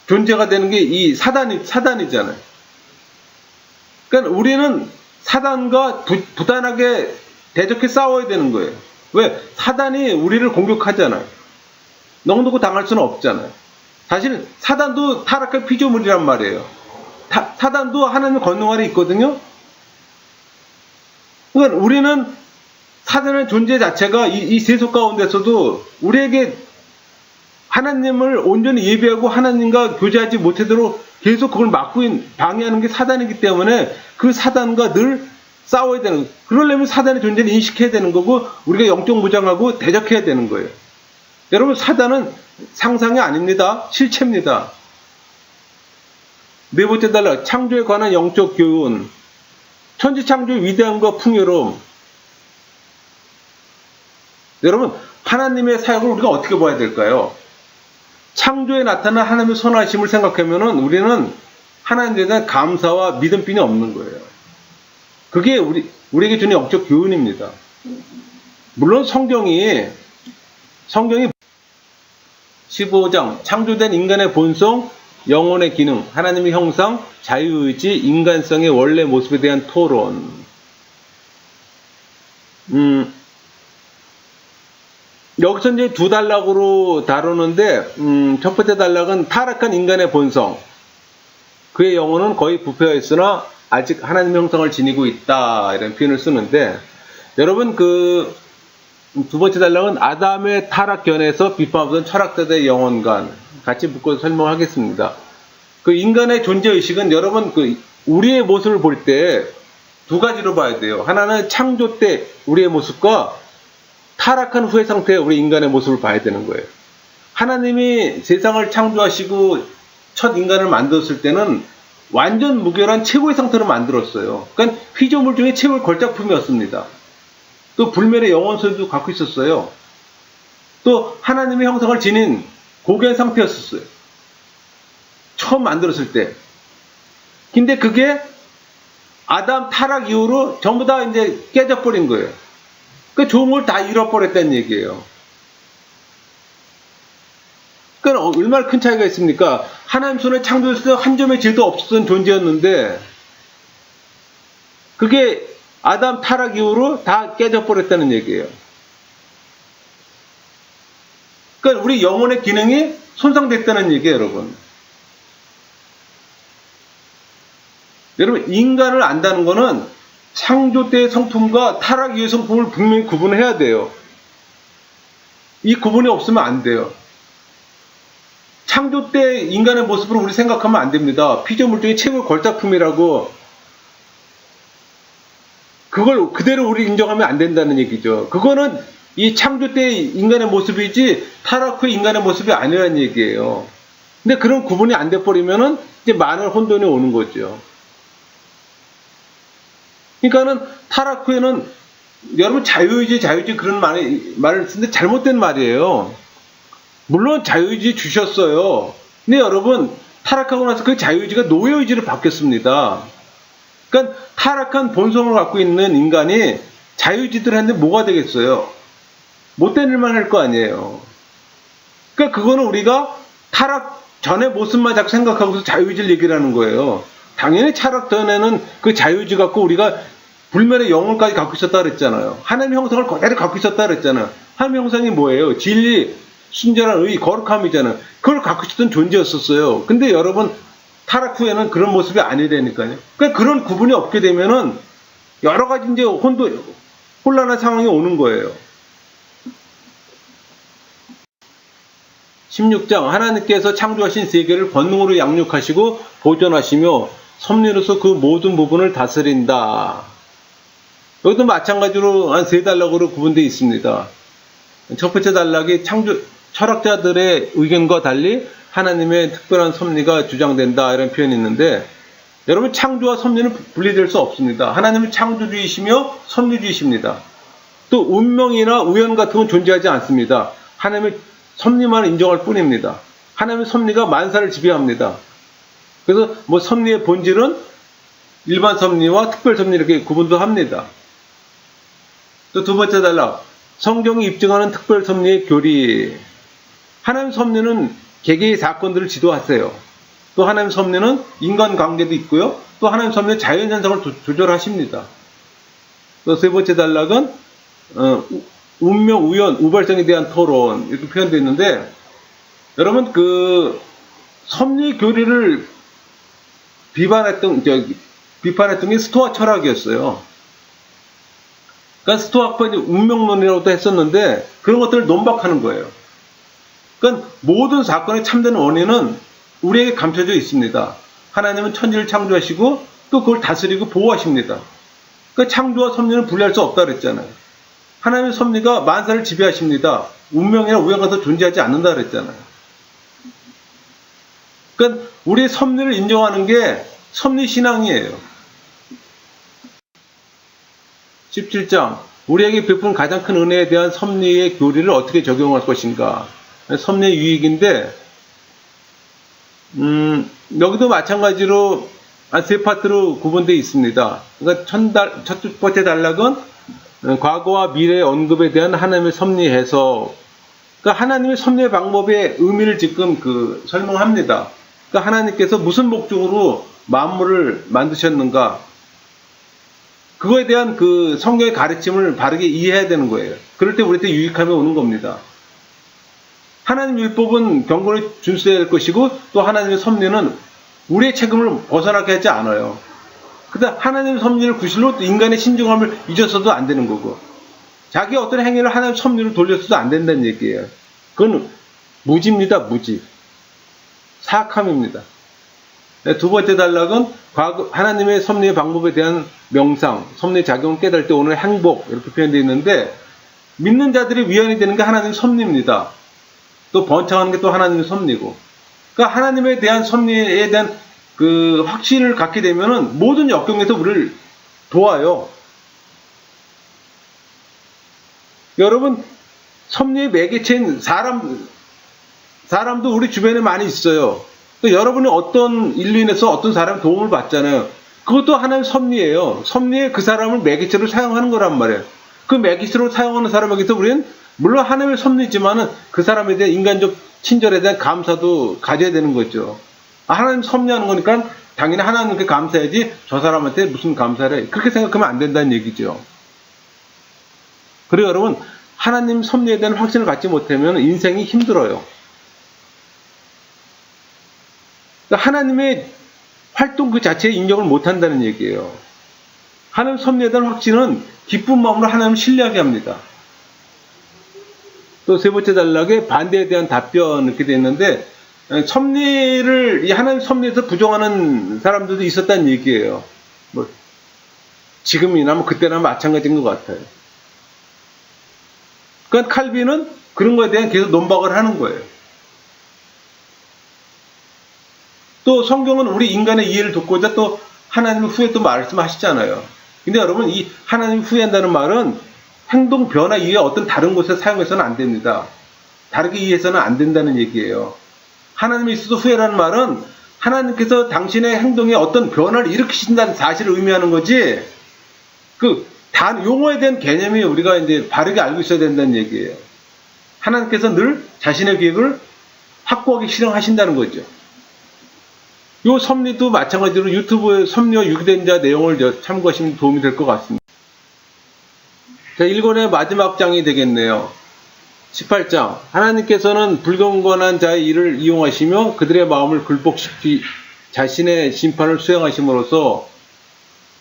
존재가 되는 게 이 사단이잖아요. 그러니까 우리는 사단과 부단하게 대적해 싸워야 되는 거예요. 왜? 사단이 우리를 공격하잖아요. 넉넉히 당할 수는 없잖아요. 사실 사단도 타락한 피조물이란 말이에요. 사단도 하나님의 권능 아래 있거든요. 그러니까 우리는 사단의 존재 자체가 이 세속 가운데서도 우리에게 하나님을 온전히 예배하고 하나님과 교제하지 못하도록 계속 그걸 방해하는 게 사단이기 때문에 그 사단과 늘 싸워야 되는 거예요. 그러려면 사단의 존재를 인식해야 되는 거고 우리가 영적 무장하고 대적해야 되는 거예요. 여러분, 사단은 상상이 아닙니다. 실체입니다. 네 번째 단락, 창조에 관한 영적 교훈. 천지창조의 위대함과 풍요로움. 여러분, 하나님의 사역을 우리가 어떻게 봐야 될까요? 창조에 나타난 하나님의 선하심을 생각하면은 우리는 하나님에 대한 감사와 믿음뿐이 없는 거예요. 그게 우리에게 주는 영적 교훈입니다. 물론 성경이 15장 창조된 인간의 본성, 영혼의 기능, 하나님의 형상, 자유의지, 인간성의 원래 모습에 대한 토론. 여기서 이제 두 단락으로 다루는데, 첫 번째 단락은 타락한 인간의 본성. 그의 영혼은 거의 부패하였으나 아직 하나님의 형상을 지니고 있다. 이런 표현을 쓰는데, 여러분, 두 번째 단락은 아담의 타락견에서 비판하던 철학자들의 영혼관. 같이 묶어서 설명하겠습니다. 그 인간의 존재의식은 여러분, 우리의 모습을 볼 때 두 가지로 봐야 돼요. 하나는 창조 때 우리의 모습과 타락한 후의 상태의 우리 인간의 모습을 봐야 되는 거예요. 하나님이 세상을 창조하시고 첫 인간을 만들었을 때는 완전 무결한 최고의 상태로 만들었어요. 그러니까 피조물 중에 최고의 걸작품이었습니다. 또 불멸의 영원소유도 갖고 있었어요. 또 하나님의 형상을 지닌 고귀한 상태였었어요. 처음 만들었을 때. 근데 그게 아담 타락 이후로 전부 다 이제 깨져버린 거예요. 그 좋은 걸 다 잃어버렸다는 얘기예요. 그러니까 얼마나 큰 차이가 있습니까? 하나님 손에 창조했을 때 한 점의 죄도 없었던 존재였는데 그게 아담 타락 이후로 다 깨져버렸다는 얘기예요. 그러니까 우리 영혼의 기능이 손상됐다는 얘기예요, 여러분. 여러분, 인간을 안다는 거는 창조 때의 성품과 타락 이후의 성품을 분명히 구분해야 돼요. 이 구분이 없으면 안 돼요. 창조 때 인간의 모습으로 우리 생각하면 안 됩니다. 피조물 중에 최고의 걸작품이라고 그걸 그대로 우리 인정하면 안 된다는 얘기죠. 그거는 이 창조 때 인간의 모습이지 타락 후 인간의 모습이 아니라는 얘기예요. 근데 그런 구분이 안 돼버리면은 이제 많은 혼돈이 오는 거죠. 그러니까는 타락 후에는 여러분 자유의지 그런 말을 쓰는데 잘못된 말이에요. 물론 자유의지 주셨어요. 근데 여러분 타락하고 나서 그 자유의지가 노예의지로 바뀌었습니다. 그러니까 타락한 본성을 갖고 있는 인간이 자유의지대로 했는데 뭐가 되겠어요? 못된 일만 할 거 아니에요. 그러니까 그거는 우리가 타락 전의 모습만 자꾸 생각하고서 자유의지를 얘기를 하는 거예요. 당연히 타락 전에는 그 자유의지 갖고 우리가 불멸의 영혼까지 갖고 있었다 그랬잖아요. 하나님의 형상을 그대로 갖고 있었다 그랬잖아요. 하나님의 형상이 뭐예요? 진리, 순전한 의, 거룩함이잖아요. 그걸 갖고 있었던 존재였었어요. 근데 여러분 타락 후에는 그런 모습이 아니라니까요. 그러니까 그런 구분이 없게 되면은 여러 가지 이제 혼란한 상황이 오는 거예요. 16장 하나님께서 창조하신 세계를 권능으로 양육하시고 보존하시며 섭리로서 그 모든 부분을 다스린다. 여기도 마찬가지로 한 세 단락으로 구분되어 있습니다. 첫 번째 단락이 철학자들의 의견과 달리 하나님의 특별한 섭리가 주장된다 이런 표현이 있는데 여러분 창조와 섭리는 분리될 수 없습니다. 하나님은 창조주이시며 섭리주이십니다. 또 운명이나 우연 같은 건 존재하지 않습니다. 하나님의 섭리만 인정할 뿐입니다. 하나님의 섭리가 만사를 지배합니다. 그래서 뭐 섭리의 본질은 일반 섭리와 특별 섭리 이렇게 구분도 합니다. 또 두 번째 단락 성경이 입증하는 특별 섭리의 교리. 하나님 섭리는 개개의 사건들을 지도하세요. 또 하나님 섭리는 인간관계도 있고요. 또 하나님 섭리는 자연현상을 조절하십니다. 또 세 번째 단락은 운명, 우연, 우발성에 대한 토론 이렇게 표현되어 있는데 여러분 그 섭리 교리를 비판했던 게 스토아 철학이었어요. 그러니까 스토아 학파는 운명론이라고도 했었는데 그런 것들을 논박하는 거예요. 그러니까 모든 사건의 참된 원인은 우리에게 감춰져 있습니다. 하나님은 천지를 창조하시고 또 그걸 다스리고 보호하십니다. 그러니까 창조와 섭리는 분리할 수 없다 그랬잖아요. 하나님의 섭리가 만사를 지배하십니다. 운명이나 우연과 더 존재하지 않는다 그랬잖아요. 그러니까 우리의 섭리를 인정하는 게 섭리신앙이에요. 17장 우리에게 베푼 가장 큰 은혜에 대한 섭리의 교리를 어떻게 적용할 것인가. 섭리의 유익인데 여기도 마찬가지로 세 파트로 구분되어 있습니다. 그러니까 첫 번째 단락은 과거와 미래의 언급에 대한 하나님의 섭리 해석. 그러니까 하나님의 섭리의 방법의 의미를 지금 설명합니다. 그러니까 하나님께서 무슨 목적으로 만물을 만드셨는가. 그거에 대한 성경의 가르침을 바르게 이해해야 되는 거예요. 그럴 때 우리한테 유익함이 오는 겁니다. 하나님 율법은 경건을 준수해야 될 것이고 또 하나님의 섭리는 우리의 책임을 벗어나게 하지 않아요. 그다음 하나님의 섭리를 구실로 인간의 신중함을 잊어서도 안 되는 거고 자기 어떤 행위를 하나님의 섭리로 돌려서도 안 된다는 얘기예요. 그건 무지입니다. 무지. 사악함입니다. 두 번째 단락은 하나님의 섭리의 방법에 대한 명상, 섭리의 작용을 깨달을 때 오늘 행복 이렇게 표현되어 있는데 믿는 자들이 위안이 되는 게 하나님의 섭리입니다. 또 번창하는 게 또 하나님의 섭리고 그러니까 하나님에 대한 섭리에 대한 확신을 갖게 되면은 모든 역경에서 우리를 도와요. 여러분 섭리의 매개체인 사람도 우리 주변에 많이 있어요. 그러니까 여러분이 어떤 일로 인해서 어떤 사람의 도움을 받잖아요. 그것도 하나의 섭리예요. 섭리에 그 사람을 매개체로 사용하는 거란 말이에요. 그 매개체로 사용하는 사람에게서 우리는 물론 하나님의 섭리지만은 그 사람에 대한 인간적 친절에 대한 감사도 가져야 되는 거죠. 하나님 섭리하는 거니까 당연히 하나님께 감사해야지 저 사람한테 무슨 감사를 해. 그렇게 생각하면 안 된다는 얘기죠. 그리고 여러분 하나님 섭리에 대한 확신을 갖지 못하면 인생이 힘들어요. 그러니까 하나님의 활동 그 자체에 인정을 못한다는 얘기예요. 하나님 섭리에 대한 확신은 기쁜 마음으로 하나님을 신뢰하게 합니다. 또 세 번째 단락에 반대에 대한 답변 이렇게 되어 있는데 섭리를 하나님 섭리에서 부정하는 사람들도 있었다는 얘기예요. 뭐 지금이나 뭐 그때나 마찬가지인 것 같아요. 그러니까 칼빈은 그런 거에 대한 계속 논박을 하는 거예요. 또 성경은 우리 인간의 이해를 돕고자 또 하나님의 후에 또 말씀하시잖아요. 근데 여러분 이 하나님 후회한다는 말은 행동 변화 이외에 어떤 다른 곳에 사용해서는 안 됩니다. 다르게 이해해서는 안 된다는 얘기예요. 하나님이 있어도 후회라는 말은 하나님께서 당신의 행동에 어떤 변화를 일으키신다는 사실을 의미하는 거지 용어에 대한 개념이 우리가 이제 바르게 알고 있어야 된다는 얘기예요. 하나님께서 늘 자신의 계획을 확고하게 실행하신다는 거죠. 이 섭리도 마찬가지로 유튜브에 섭리와 유기된 자 내용을 참고하시면 도움이 될 것 같습니다. 자, 1권의 마지막 장이 되겠네요. 18장. 하나님께서는 불경건한 자의 일을 이용하시며 그들의 마음을 굴복시키 자신의 심판을 수행하심으로써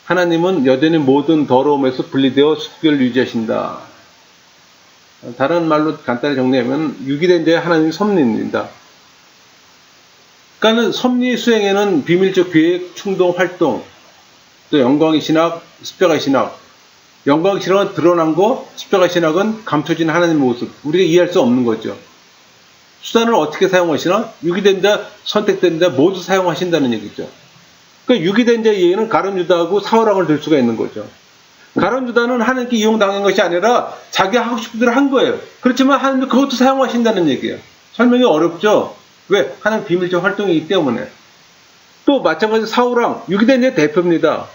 하나님은 여전히 모든 더러움에서 분리되어 숙결을 유지하신다. 다른 말로 간단히 정리하면 유기된 자의 하나님의 섭리입니다. 그러니까 섭리의 수행에는 비밀적 계획, 충동, 활동, 또 영광의 신학, 십자가의 신학, 영광의 신학은 드러난 거, 십자가의 신학은 감춰진 하나님의 모습, 우리가 이해할 수 없는 거죠. 수단을 어떻게 사용하시나? 유기된 자, 선택된 자 모두 사용하신다는 얘기죠. 그러니까 유기된 자의 이해는 가룟 유다하고 사울왕을 들 수가 있는 거죠. 가룟 유다는 하나님께 이용당한 것이 아니라 자기가 하고 싶은 대로 한 거예요. 그렇지만 하나님도 그것도 사용하신다는 얘기예요. 설명이 어렵죠? 왜? 하나님 비밀적 활동이기 때문에. 또 마찬가지로 사울왕, 유기된 자의 대표입니다.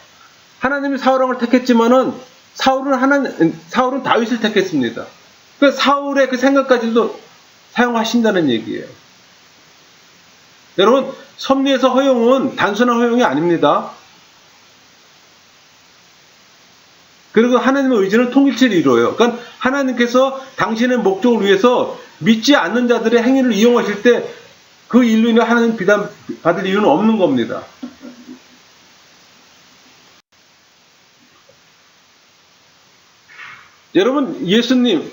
하나님이 사울왕을 택했지만은 사울은 다윗을 택했습니다. 그러니까 사울의 그 생각까지도 사용하신다는 얘기예요. 여러분, 섭리에서 허용은 단순한 허용이 아닙니다. 그리고 하나님의 의지는 통일체를 이루어요. 그러니까 하나님께서 당신의 목적을 위해서 믿지 않는 자들의 행위를 이용하실 때 그 일로 인해 하나님 비난받을 이유는 없는 겁니다. 여러분, 예수님,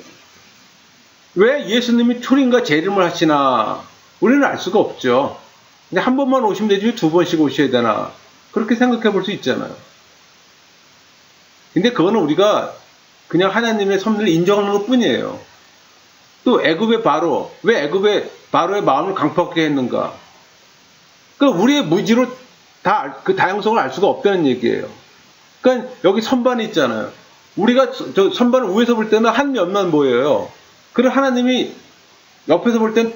왜 예수님이 초림과 재림을 하시나? 우리는 알 수가 없죠. 근데 한 번만 오시면 되지 두 번씩 오셔야 되나? 그렇게 생각해 볼 수 있잖아요. 근데 그거는 우리가 그냥 하나님의 섭리를 인정하는 것 뿐이에요. 또 애굽의 바로, 왜 애굽의 바로의 마음을 강팍하게 했는가? 그 우리의 무지로 다 그 다양성을 알 수가 없다는 얘기예요. 그러니까 여기 선반이 있잖아요. 우리가 저 선반을 위에서 볼 때는 한 면만 보여요. 그리고 하나님이 옆에서 볼 땐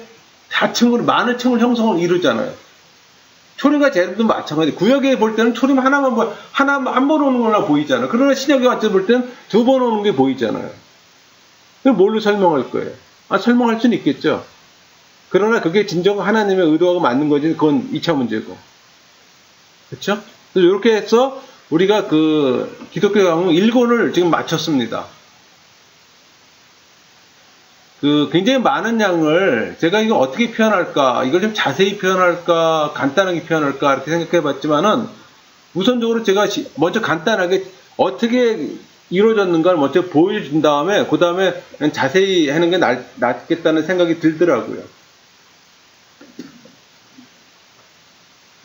다층으로 많은 층을 형성을 이루잖아요. 초림과 재림도 마찬가지. 구약에 볼 때는 초림 하나만 보여, 하나만 한 번 오는 거나 보이잖아요. 그러나 신약에 와서 볼 때는 두 번 오는 게 보이잖아요. 그럼 뭘로 설명할 거예요? 설명할 수는 있겠죠. 그러나 그게 진정 하나님의 의도하고 맞는 거지, 그건 2차 문제고. 그렇죠? 그래서 이렇게 해서 우리가 그 기독교 강론 1권을 지금 마쳤습니다. 그 굉장히 많은 양을 제가 이거 어떻게 표현할까, 이걸 좀 자세히 표현할까, 간단하게 표현할까 이렇게 생각해 봤지만은 우선적으로 제가 먼저 간단하게 어떻게 이루어졌는가를 먼저 보여준 다음에 그 다음에 자세히 하는 게 낫겠다는 생각이 들더라고요.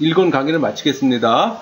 1권 강의를 마치겠습니다.